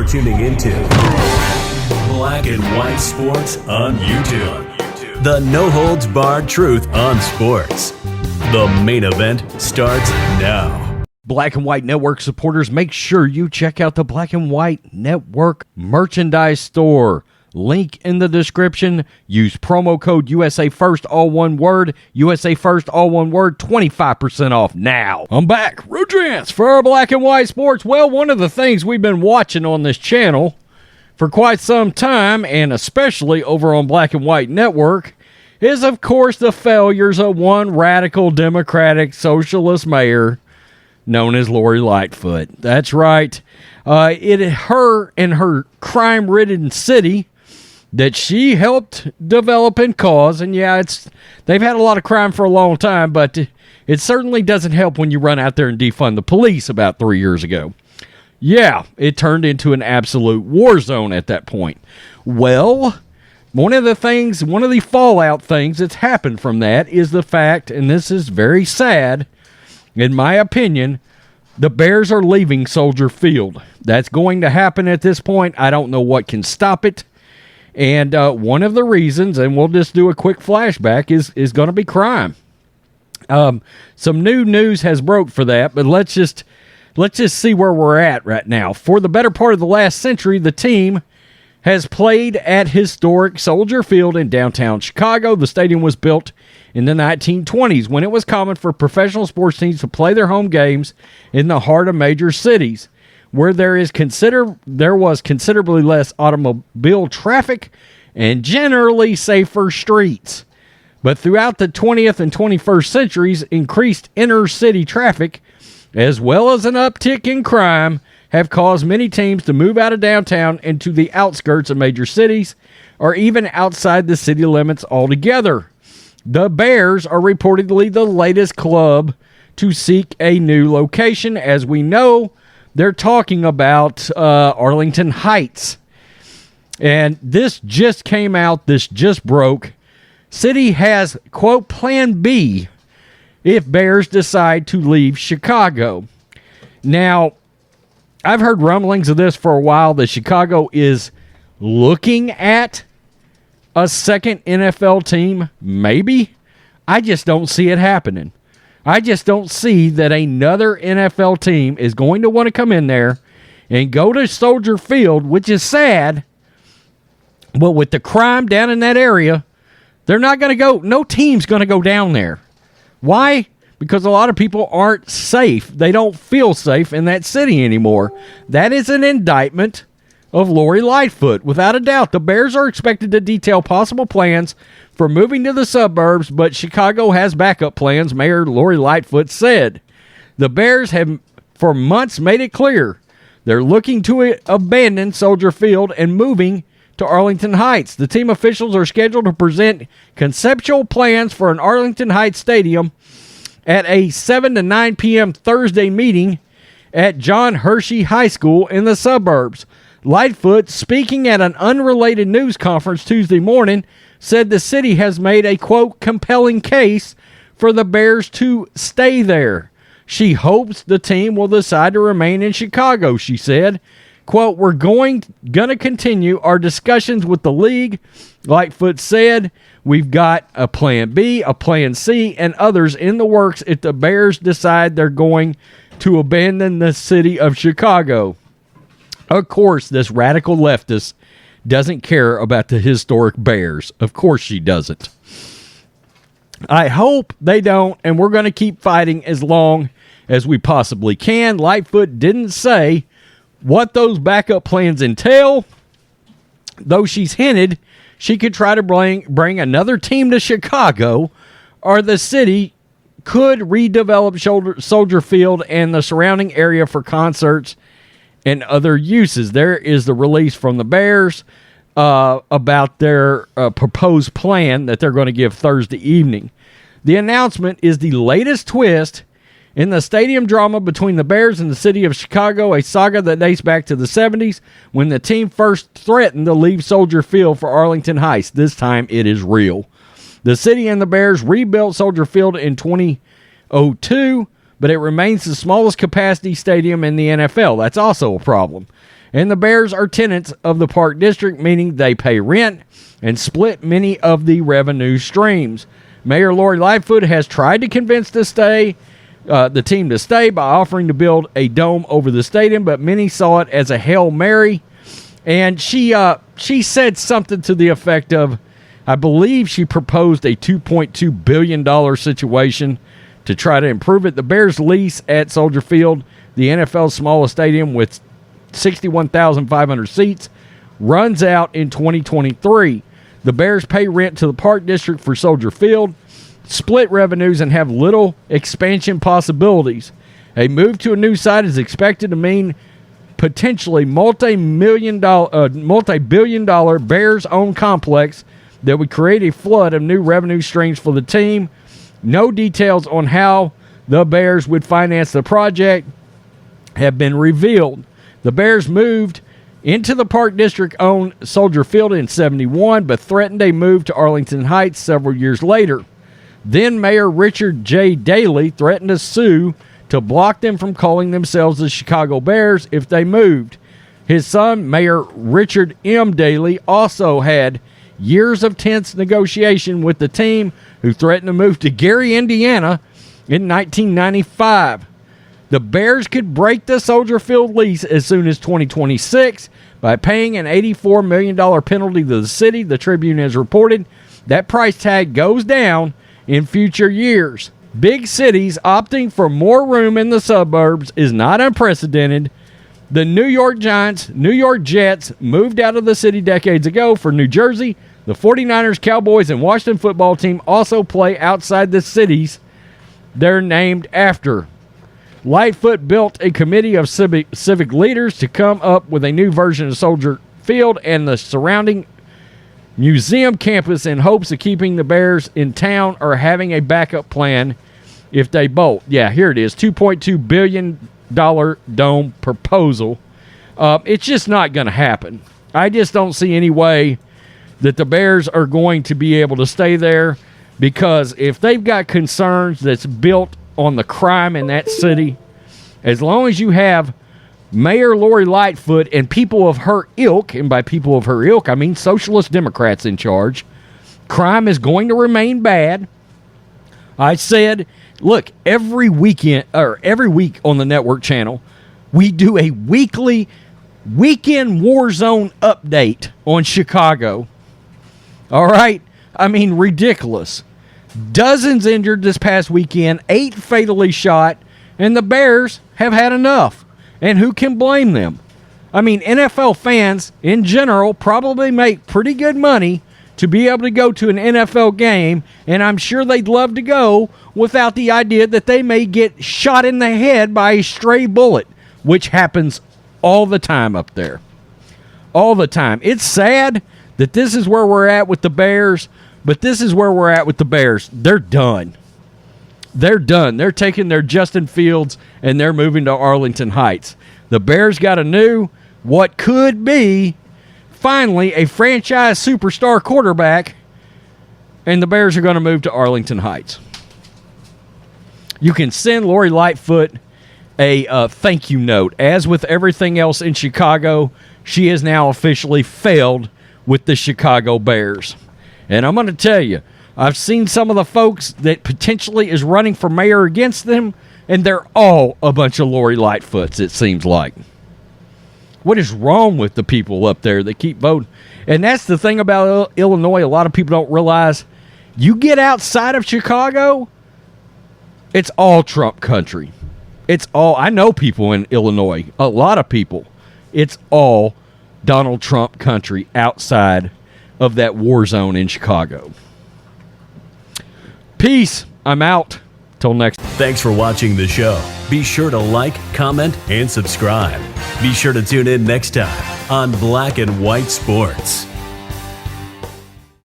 You're tuning into Black and White Sports on YouTube. The no-holds-barred truth on sports. The main event starts now. Black and White Network supporters, make sure you check out the Black and White Network merchandise store. Link in the description. Use promo code USA First, all one word. USA First, all one word. 25% off now. I'm back. Rudrance for Black and White Sports. Well, one of the things we've been watching on this channel for quite some time, and especially over on Black and White Network, is, of course, the failures of one radical Democratic socialist mayor known as Lori Lightfoot. That's right. Her and her crime-ridden city that she helped develop and cause, and yeah, they've had a lot of crime for a long time, but it certainly doesn't help when you run out there and defund the police about 3 years ago. Yeah, it turned into an absolute war zone at that point. Well, one of the fallout things that's happened from that is the fact, and this is very sad, in my opinion, the Bears are leaving Soldier Field. That's going to happen at this point. I don't know what can stop it. And one of the reasons, and we'll just do a quick flashback, is going to be crime. Some new news has broke for that, but let's just see where we're at right now. For the better part of the last century, the team has played at historic Soldier Field in downtown Chicago. The stadium was built in the 1920s when it was common for professional sports teams to play their home games in the heart of major cities, where there was considerably less automobile traffic and generally safer streets. But throughout the 20th and 21st centuries, increased inner city traffic, as well as an uptick in crime, have caused many teams to move out of downtown into the outskirts of major cities, or even outside the city limits altogether. The Bears are reportedly the latest club to seek a new location. As we know, they're talking about Arlington Heights. And this just came out. This just broke. City has, quote, Plan B if Bears decide to leave Chicago. Now, I've heard rumblings of this for a while, that Chicago is looking at a second NFL team, maybe. I just don't see it happening. I just don't see that another NFL team is going to want to come in there and go to Soldier Field, which is sad. But with the crime down in that area, they're not going to go. No team's going to go down there. Why? Because a lot of people aren't safe. They don't feel safe in that city anymore. That is an indictment of Lori Lightfoot. Without a doubt, the Bears are expected to detail possible plans for moving to the suburbs, but Chicago has backup plans, Mayor Lori Lightfoot said. The Bears have for months made it clear they're looking to abandon Soldier Field and moving to Arlington Heights. The team officials are scheduled to present conceptual plans for an Arlington Heights stadium at a 7 to 9 p.m. Thursday meeting at John Hershey High School in the suburbs. Lightfoot, speaking at an unrelated news conference Tuesday morning, said the city has made a, quote, compelling case for the Bears to stay there. She hopes the team will decide to remain in Chicago, she said. Quote, we're gonna continue our discussions with the league, Lightfoot said. We've got a plan B, a plan C, and others in the works if the Bears decide they're going to abandon the city of Chicago. Of course, this radical leftist doesn't care about the historic Bears. Of course she doesn't. I hope they don't, and we're going to keep fighting as long as we possibly can. Lightfoot didn't say what those backup plans entail, though she's hinted she could try to bring another team to Chicago, or the city could redevelop Soldier Field and the surrounding area for concerts and other uses. There is the release from the Bears about their proposed plan that they're going to give Thursday evening. The announcement is the latest twist in the stadium drama between the Bears and the city of Chicago, a saga that dates back to the 70s when the team first threatened to leave Soldier Field for Arlington Heights. This time it is real. The city and the Bears rebuilt Soldier Field in 2002, but it remains the smallest capacity stadium in the NFL. That's also a problem. and the Bears are tenants of the Park District, meaning they pay rent and split many of the revenue streams. Mayor Lori Lightfoot has tried to convince the team to stay by offering to build a dome over the stadium, but many saw it as a Hail Mary. And she said something to the effect of, I believe she proposed a $2.2 billion situation to try to improve it. The Bears' lease at Soldier Field, the NFL's smallest stadium with 61,500 seats, runs out in 2023. The Bears pay rent to the Park District for Soldier Field, split revenues, and have little expansion possibilities. A move to a new site is expected to mean potentially multi-billion dollar Bears-owned complex that would create a flood of new revenue streams for the team. No details on how the Bears would finance the project have been revealed. The Bears moved into the Park District-owned Soldier Field in 1971, but threatened a move to Arlington Heights several years later. Then Mayor Richard J. Daley threatened to sue to block them from calling themselves the Chicago Bears if they moved. His son, Mayor Richard M. Daley, also had years of tense negotiation with the team, who threatened to move to Gary, Indiana in 1995. The Bears could break the Soldier Field lease as soon as 2026 by paying an $84 million penalty to the city, the Tribune has reported. That price tag goes down in future years. Big cities opting for more room in the suburbs is not unprecedented. The New York Giants, New York Jets moved out of the city decades ago for New Jersey. The 49ers, Cowboys, and Washington football team also play outside the cities they're named after. Lightfoot built a committee of civic leaders to come up with a new version of Soldier Field and the surrounding museum campus in hopes of keeping the Bears in town or having a backup plan if they bolt. Yeah, here it is, $2.2 billion dome proposal. It's just not going to happen. I just don't see any way that the Bears are going to be able to stay there, because if they've got concerns that's built on the crime in that city, as long as you have Mayor Lori Lightfoot and people of her ilk, and by people of her ilk, I mean socialist Democrats in charge, crime is going to remain bad. I said, look, every week on the network channel, we do a weekly weekend war zone update on Chicago. All right? I mean, ridiculous. Dozens injured this past weekend, 8 fatally shot, and the Bears have had enough. And who can blame them? I mean, NFL fans in general probably make pretty good money to be able to go to an NFL game, and I'm sure they'd love to go without the idea that they may get shot in the head by a stray bullet, which happens all the time up there. All the time. It's sad that this is where we're at with the Bears, but this is where we're at with the Bears. They're done. They're done. They're taking their Justin Fields and they're moving to Arlington Heights. The Bears got a new, what could be, finally, a franchise superstar quarterback, and the Bears are going to move to Arlington Heights. You can send Lori Lightfoot a thank you note. As with everything else in Chicago, she has now officially failed with the Chicago Bears. And I'm going to tell you, I've seen some of the folks that potentially is running for mayor against them, and they're all a bunch of Lori Lightfoots, it seems like. What is wrong with the people up there that keep voting? And that's the thing about Illinois, a lot of people don't realize. You get outside of Chicago, it's all Trump country. It's all, I know people in Illinois, a lot of people. It's all Donald Trump country outside of that war zone in Chicago. Peace. I'm out. Till next. Thanks for watching the show. Be sure to like, comment, and subscribe. Be sure to tune in next time on Black and White Sports.